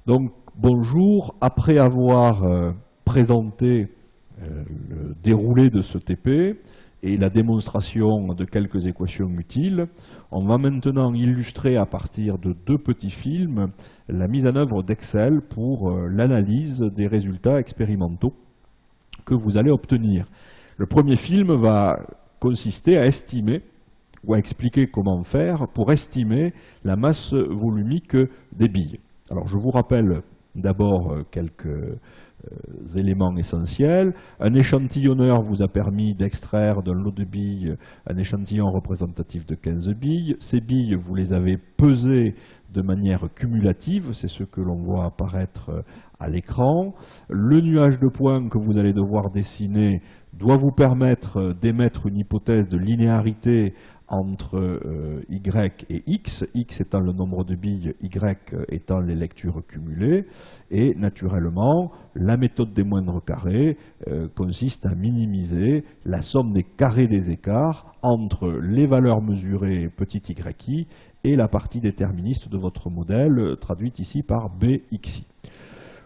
Donc bonjour, après avoir présenté le déroulé de ce TP et la démonstration de quelques équations utiles, on va maintenant illustrer à partir de deux petits films la mise en œuvre d'Excel pour l'analyse des résultats expérimentaux que vous allez obtenir. Le premier film va consister à estimer ou à expliquer comment faire pour estimer la masse volumique des billes. Alors je vous rappelle d'abord quelques éléments essentiels. Un échantillonneur vous a permis d'extraire d'un lot de billes un échantillon représentatif de 15 billes. Ces billes, vous les avez pesées de manière cumulative, c'est ce que l'on voit apparaître à l'écran. Le nuage de points que vous allez devoir dessiner doit vous permettre d'émettre une hypothèse de linéarité entre Y et X, X étant le nombre de billes, Y étant les lectures cumulées, et naturellement, la méthode des moindres carrés consiste à minimiser la somme des carrés des écarts entre les valeurs mesurées petit yi et la partie déterministe de votre modèle, traduite ici par Bxi.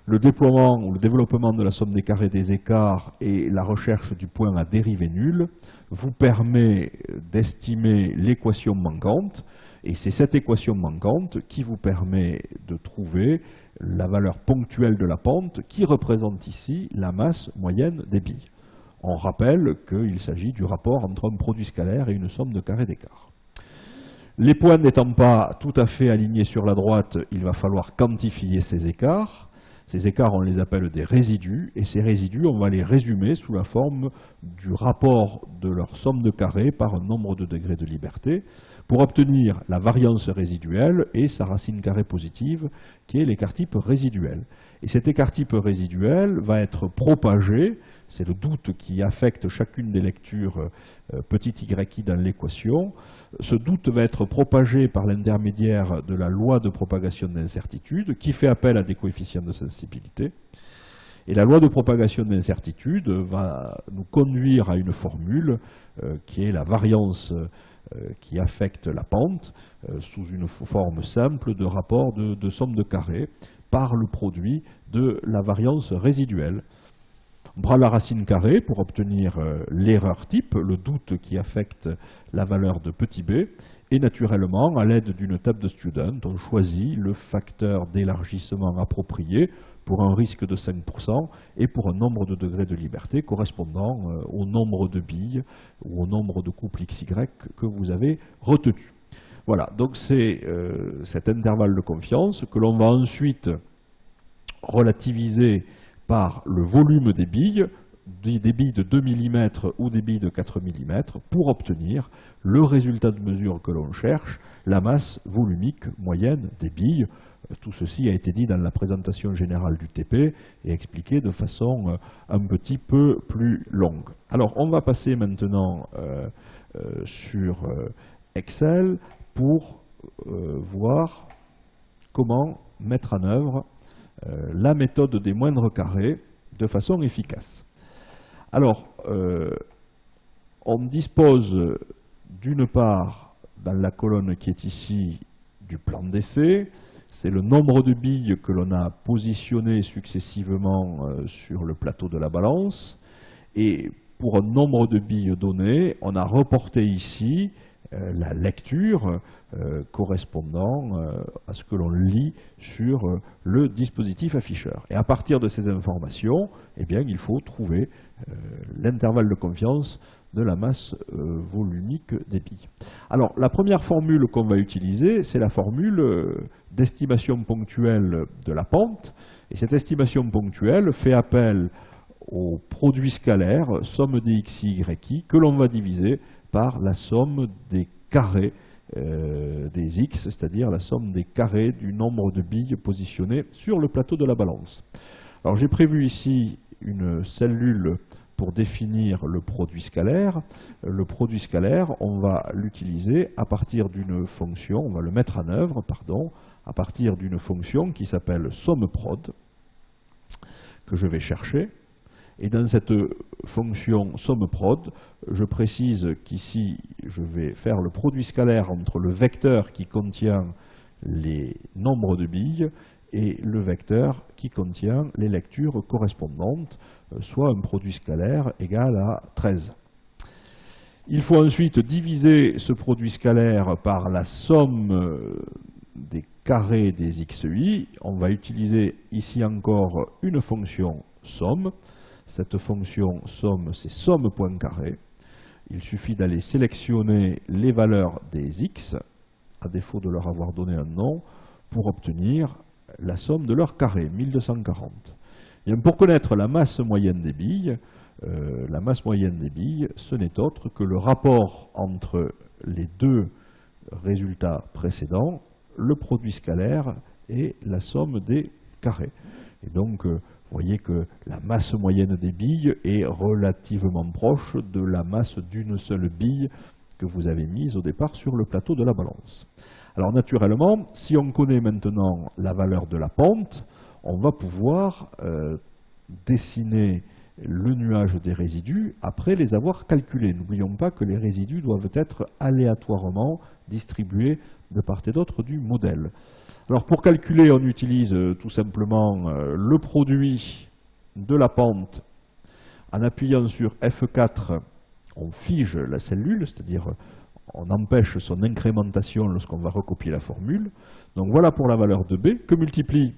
Le déploiement ou le développement de la somme des carrés des écarts et la recherche du point à dérivée nulle vous permet d'estimer l'équation manquante, et c'est cette équation manquante qui vous permet de trouver la valeur ponctuelle de la pente qui représente ici la masse moyenne des billes. On rappelle qu'il s'agit du rapport entre un produit scalaire et une somme de carrés d'écart. Les points n'étant pas tout à fait alignés sur la droite, il va falloir quantifier ces écarts. Ces écarts, on les appelle des résidus, et ces résidus, on va les résumer sous la forme du rapport de leur somme de carrés par un nombre de degrés de liberté, pour obtenir la variance résiduelle et sa racine carrée positive, qui est l'écart type résiduel. Et cet écart type résiduel va être propagé, c'est le doute qui affecte chacune des lectures petit yi dans l'équation. Ce doute va être propagé par l'intermédiaire de la loi de propagation d'incertitude, qui fait appel à des coefficients de sensibilité. Et la loi de propagation d'incertitude va nous conduire à une formule qui est la variance qui affecte la pente sous une forme simple de rapport de somme de carrés par le produit de la variance résiduelle. On prend la racine carrée pour obtenir l'erreur type, le doute qui affecte la valeur de petit b, et naturellement, à l'aide d'une table de student, on choisit le facteur d'élargissement approprié pour un risque de 5% et pour un nombre de degrés de liberté correspondant au nombre de billes ou au nombre de couples XY que vous avez retenu. Voilà, donc c'est cet intervalle de confiance que l'on va ensuite relativiser par le volume des billes de 2 mm ou des billes de 4 mm pour obtenir le résultat de mesure que l'on cherche, la masse volumique moyenne des billes. Tout ceci a été dit dans la présentation générale du TP et expliqué de façon un petit peu plus longue. Alors on va passer maintenant sur Excel pour voir comment mettre en œuvre la méthode des moindres carrés de façon efficace. Alors, on dispose d'une part, dans la colonne qui est ici, du plan d'essai. C'est le nombre de billes que l'on a positionnées successivement sur le plateau de la balance. Et pour un nombre de billes donné, on a reporté ici la lecture correspondant à ce que l'on lit sur le dispositif afficheur. Et à partir de ces informations, eh bien, il faut trouver l'intervalle de confiance de la masse volumique des billes. Alors, la première formule qu'on va utiliser, c'est la formule d'estimation ponctuelle de la pente. Et cette estimation ponctuelle fait appel au produit scalaire, somme des x, y, que l'on va diviser par la somme des carrés des x, c'est-à-dire la somme des carrés du nombre de billes positionnées sur le plateau de la balance. Alors j'ai prévu ici une cellule pour définir le produit scalaire. Le produit scalaire, on va l'utiliser à partir d'une fonction, on va le mettre en œuvre, pardon, à partir d'une fonction qui s'appelle SOMMEPROD, que je vais chercher. Et dans cette fonction SOMMEPROD, je précise qu'ici, je vais faire le produit scalaire entre le vecteur qui contient les nombres de billes et le vecteur qui contient les lectures correspondantes, soit un produit scalaire égal à 13. Il faut ensuite diviser ce produit scalaire par la somme des carrés des xi. On va utiliser ici encore une fonction somme. Cette fonction somme, c'est somme point carré. Il suffit d'aller sélectionner les valeurs des x, à défaut de leur avoir donné un nom, pour obtenir la somme de leurs carrés, 1240. Et pour connaître la masse moyenne des billes, ce n'est autre que le rapport entre les deux résultats précédents, le produit scalaire et la somme des carrés. Et donc, vous voyez que la masse moyenne des billes est relativement proche de la masse d'une seule bille que vous avez mise au départ sur le plateau de la balance. Alors naturellement, si on connaît maintenant la valeur de la pente, on va pouvoir dessiner le nuage des résidus après les avoir calculés. N'oublions pas que les résidus doivent être aléatoirement distribués de part et d'autre du modèle. Alors pour calculer, on utilise tout simplement le produit de la pente. En appuyant sur F4, on fige la cellule, c'est-à-dire on empêche son incrémentation lorsqu'on va recopier la formule. Donc voilà pour la valeur de B, que multiplie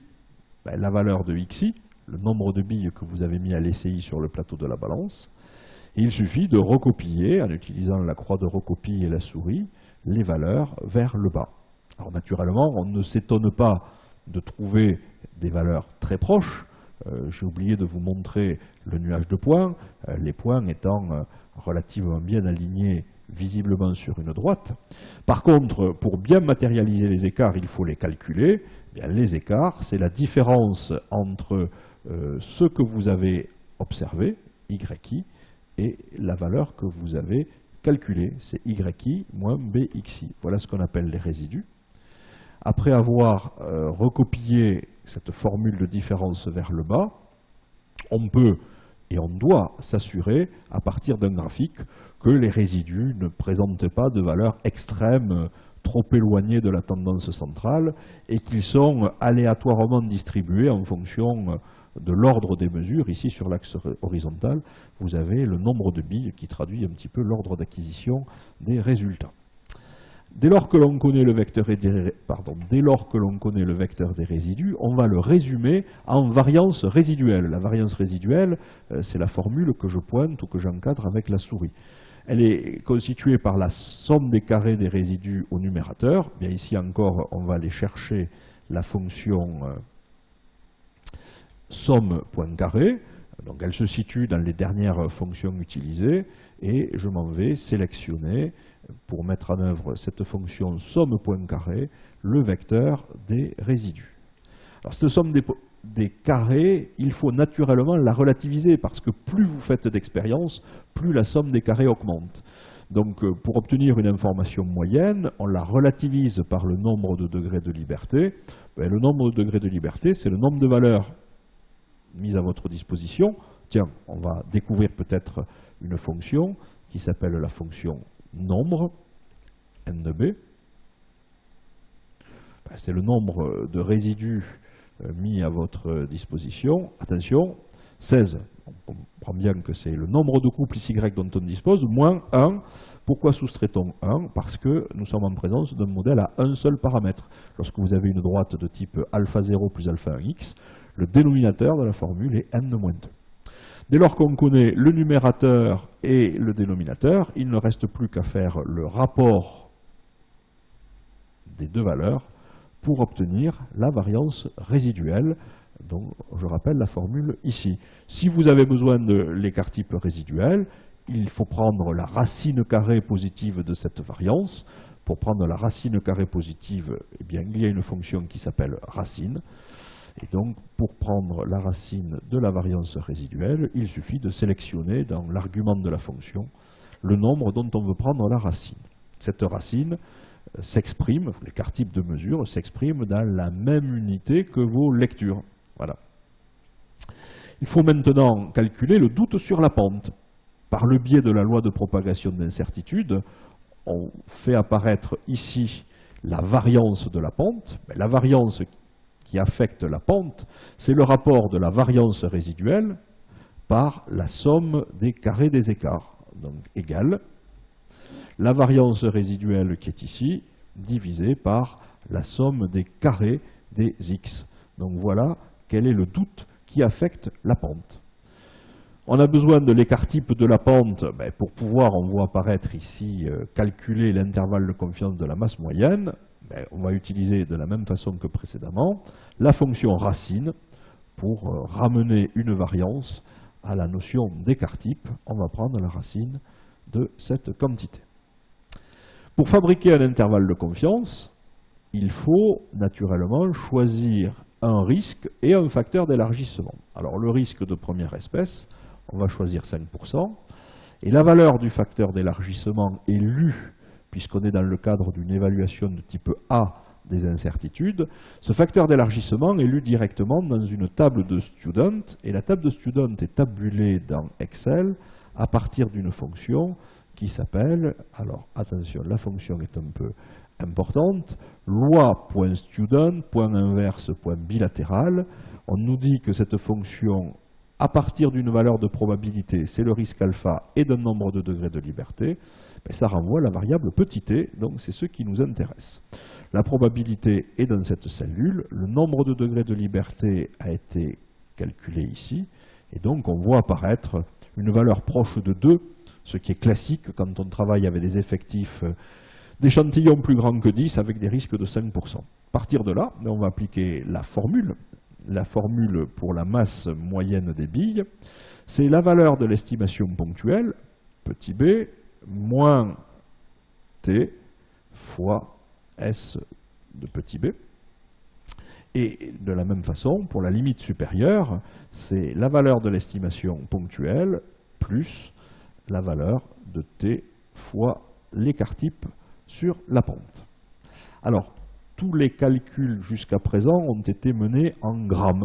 la valeur de xi, le nombre de billes que vous avez mis à l'SCI sur le plateau de la balance. Et il suffit de recopier, en utilisant la croix de recopie et la souris, les valeurs vers le bas. Alors naturellement, on ne s'étonne pas de trouver des valeurs très proches. J'ai oublié de vous montrer le nuage de points, les points étant relativement bien alignés visiblement sur une droite. Par contre, pour bien matérialiser les écarts, il faut les calculer. Bien, les écarts, c'est la différence entre ce que vous avez observé, yi, et la valeur que vous avez calculée, c'est yi moins bxi. Voilà ce qu'on appelle les résidus. Après avoir recopié cette formule de différence vers le bas, on peut et on doit s'assurer, à partir d'un graphique, que les résidus ne présentent pas de valeurs extrêmes trop éloignées de la tendance centrale et qu'ils sont aléatoirement distribués en fonction de l'ordre des mesures. Ici, sur l'axe horizontal, vous avez le nombre de billes qui traduit un petit peu l'ordre d'acquisition des résultats. Dès lors que l'on connaît le vecteur des résidus, on va le résumer en variance résiduelle. La variance résiduelle, c'est la formule que je pointe ou que j'encadre avec la souris. Elle est constituée par la somme des carrés des résidus au numérateur. Bien, ici encore, on va aller chercher la fonction somme point carré. Donc elle se situe dans les dernières fonctions utilisées et je m'en vais sélectionner pour mettre en œuvre cette fonction somme point carré, le vecteur des résidus. Alors cette somme des carrés, il faut naturellement la relativiser parce que plus vous faites d'expérience, plus la somme des carrés augmente. Donc pour obtenir une information moyenne, on la relativise par le nombre de degrés de liberté. Le nombre de degrés de liberté, c'est le nombre de valeurs mises à votre disposition. Tiens, on va découvrir peut-être une fonction qui s'appelle la fonction nombre, n de b. C'est le nombre de résidus mis à votre disposition. Attention, 16. On comprend bien que c'est le nombre de couples XY dont on dispose, moins 1. Pourquoi soustrait-on 1? Parce que nous sommes en présence d'un modèle à un seul paramètre. Lorsque vous avez une droite de type α0 plus α1x, le dénominateur de la formule est n-2. Dès lors qu'on connaît le numérateur et le dénominateur, il ne reste plus qu'à faire le rapport des deux valeurs pour obtenir la variance résiduelle. Donc, je rappelle la formule ici. Si vous avez besoin de l'écart type résiduel, il faut prendre la racine carrée positive de cette variance. Pour prendre la racine carrée positive, eh bien, il y a une fonction qui s'appelle racine. Et donc, pour prendre la racine de la variance résiduelle, il suffit de sélectionner dans l'argument de la fonction le nombre dont on veut prendre la racine. Cette racine s'exprime, l'écart type de mesure s'exprime dans la même unité que vos lectures. Voilà. Il faut maintenant calculer le doute sur la pente. Par le biais de la loi de propagation d'incertitude, on fait apparaître ici la variance de la pente. La variance qui affecte la pente, c'est le rapport de la variance résiduelle par la somme des carrés des écarts. Donc égale la variance résiduelle qui est ici, divisée par la somme des carrés des x. Donc voilà quel est le doute qui affecte la pente. On a besoin de l'écart type de la pente pour pouvoir, on voit apparaître ici, calculer l'intervalle de confiance de la masse moyenne. On va utiliser de la même façon que précédemment la fonction racine pour ramener une variance à la notion d'écart type. On va prendre la racine de cette quantité. Pour fabriquer un intervalle de confiance, il faut naturellement choisir un risque et un facteur d'élargissement. Alors le risque de première espèce, on va choisir 5%, et la valeur du facteur d'élargissement est lue, puisqu'on est dans le cadre d'une évaluation de type A des incertitudes. Ce facteur d'élargissement est lu directement dans une table de student, et la table de student est tabulée dans Excel à partir d'une fonction qui s'appelle, alors attention, la fonction est un peu importante, loi.student, point inverse, point bilatéral. On nous dit que cette fonction, à partir d'une valeur de probabilité, c'est le risque alpha et d'un nombre de degrés de liberté, ça renvoie la variable petit t, donc c'est ce qui nous intéresse. La probabilité est dans cette cellule, le nombre de degrés de liberté a été calculé ici, et donc on voit apparaître une valeur proche de 2, ce qui est classique quand on travaille avec des effectifs d'échantillons plus grands que 10 avec des risques de 5%. À partir de là, on va appliquer la formule pour la masse moyenne des billes, c'est la valeur de l'estimation ponctuelle, petit b, moins t fois s de petit b. Et de la même façon, pour la limite supérieure, c'est la valeur de l'estimation ponctuelle plus la valeur de t fois l'écart type sur la pente. Alors, tous les calculs jusqu'à présent ont été menés en grammes.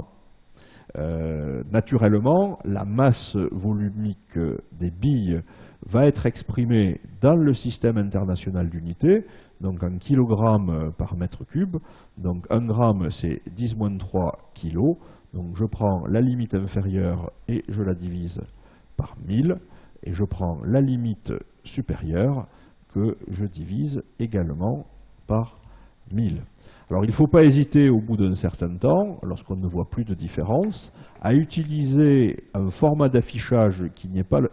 Naturellement, la masse volumique des billes va être exprimée dans le système international d'unités, donc en kilogrammes par mètre cube. Donc 1 gramme, c'est 10-3 kilos. Donc je prends la limite inférieure et je la divise par 1000. Et je prends la limite supérieure que je divise également par 1000. Alors il ne faut pas hésiter au bout d'un certain temps, lorsqu'on ne voit plus de différence, à utiliser un format d'affichage qui n'est pas le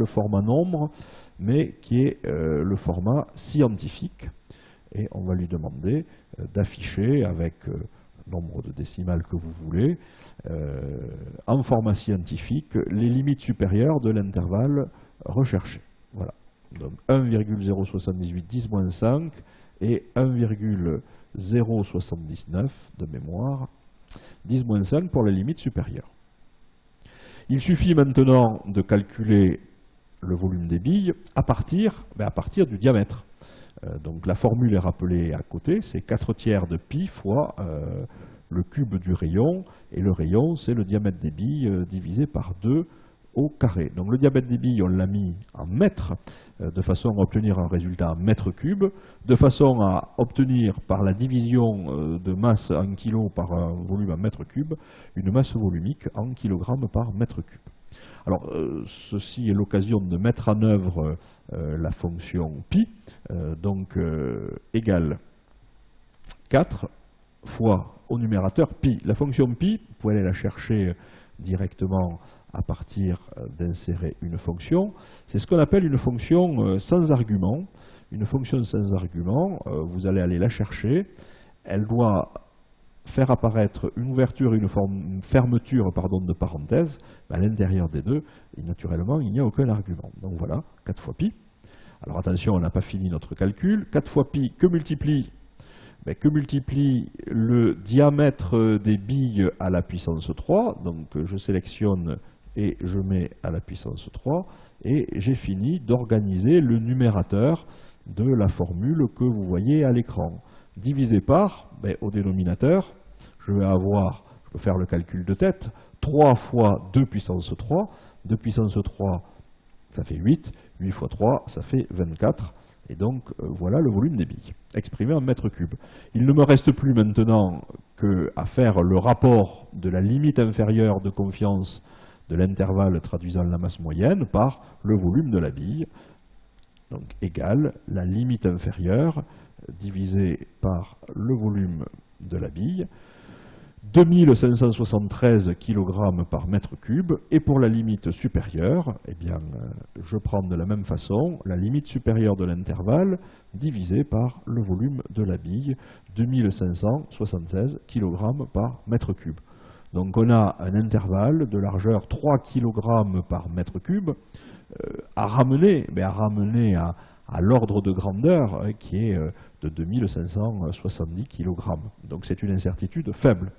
format nombre, mais qui est le format scientifique. Et on va lui demander d'afficher avec nombre de décimales que vous voulez, en format scientifique, les limites supérieures de l'intervalle recherché. Voilà. Donc 1,078 10-5 et 1,079 de mémoire, 10-5 pour la limite supérieure. Il suffit maintenant de calculer le volume des billes à partir du diamètre. Donc la formule est rappelée à côté, c'est 4/3 de pi fois le cube du rayon, et le rayon c'est le diamètre des billes divisé par 2 au carré. Donc le diamètre des billes, on l'a mis en mètres, de façon à obtenir un résultat en mètres cubes, de façon à obtenir par la division de masse en kilos par un volume en mètres cubes, une masse volumique en kilogrammes par mètre cube. Alors, ceci est l'occasion de mettre en œuvre la fonction pi, égale 4 fois au numérateur pi. La fonction pi, vous pouvez aller la chercher directement à partir d'insérer une fonction. C'est ce qu'on appelle une fonction sans argument. Une fonction sans argument, vous allez aller la chercher. Elle doit faire apparaître une ouverture et une fermeture de parenthèse. À l'intérieur des deux, et naturellement, il n'y a aucun argument. Donc voilà, 4 fois pi. Alors attention, on n'a pas fini notre calcul. 4 fois pi, que multiplie le diamètre des billes à la puissance 3. Donc je sélectionne et je mets à la puissance 3. Et j'ai fini d'organiser le numérateur de la formule que vous voyez à l'écran. Divisé par, au dénominateur, je peux faire le calcul de tête, 3 fois 2 puissance 3, 2 puissance 3, ça fait 8, 8 fois 3, ça fait 24, Et donc, voilà le volume des billes, exprimé en mètres cubes. Il ne me reste plus maintenant qu'à faire le rapport de la limite inférieure de confiance de l'intervalle traduisant la masse moyenne par le volume de la bille. Donc, égale la limite inférieure divisée par le volume de la bille. 2573 kg par mètre cube, et pour la limite supérieure, eh bien, je prends de la même façon la limite supérieure de l'intervalle divisée par le volume de la bille, 2576 kg par mètre cube. Donc on a un intervalle de largeur 3 kg par mètre cube à ramener à l'ordre de grandeur qui est de 2570 kg. Donc c'est une incertitude faible.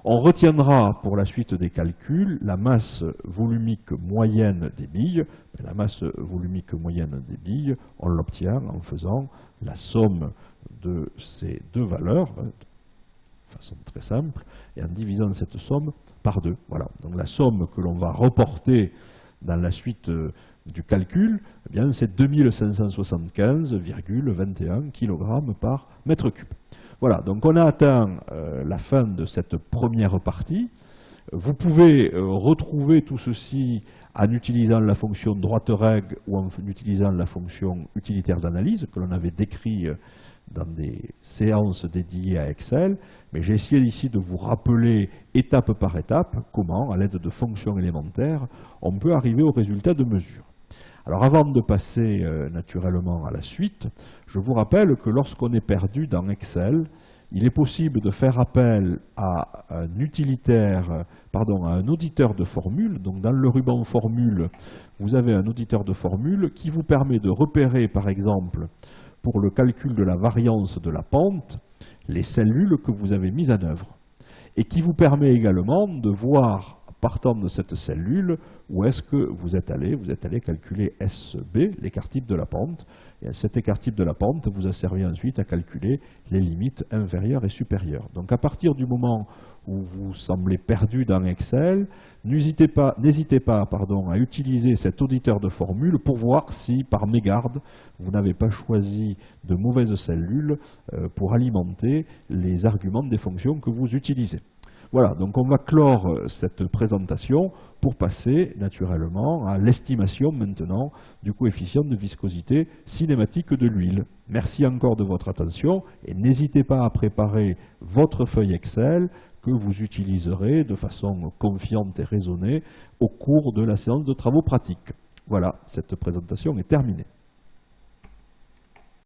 On retiendra pour la suite des calculs la masse volumique moyenne des billes. La masse volumique moyenne des billes, on l'obtient en faisant la somme de ces deux valeurs, de façon très simple, et en divisant cette somme par 2. Voilà. Donc la somme que l'on va reporter dans la suite du calcul, eh bien, c'est 2575,21 kg par mètre cube. Voilà, donc on a atteint la fin de cette première partie. Vous pouvez retrouver tout ceci en utilisant la fonction droite-règle ou en utilisant la fonction utilitaire d'analyse que l'on avait décrit dans des séances dédiées à Excel, mais j'ai essayé ici de vous rappeler étape par étape comment, à l'aide de fonctions élémentaires, on peut arriver au résultat de mesure. Alors avant de passer naturellement à la suite, je vous rappelle que lorsqu'on est perdu dans Excel, il est possible de faire appel à un auditeur de formules. Donc dans le ruban formule, vous avez un auditeur de formules qui vous permet de repérer, par exemple, pour le calcul de la variance de la pente, les cellules que vous avez mises en œuvre. Et qui vous permet également de voir, partant de cette cellule, où est-ce que vous êtes allé calculer SB, l'écart type de la pente. Et cet écart type de la pente vous a servi ensuite à calculer les limites inférieures et supérieures. Donc à partir du moment où vous semblez perdu dans Excel, n'hésitez pas à utiliser cet auditeur de formules pour voir si, par mégarde, vous n'avez pas choisi de mauvaises cellules pour alimenter les arguments des fonctions que vous utilisez. Voilà, donc on va clore cette présentation pour passer naturellement à l'estimation maintenant du coefficient de viscosité cinématique de l'huile. Merci encore de votre attention et n'hésitez pas à préparer votre feuille Excel que vous utiliserez de façon confiante et raisonnée au cours de la séance de travaux pratiques. Voilà, cette présentation est terminée.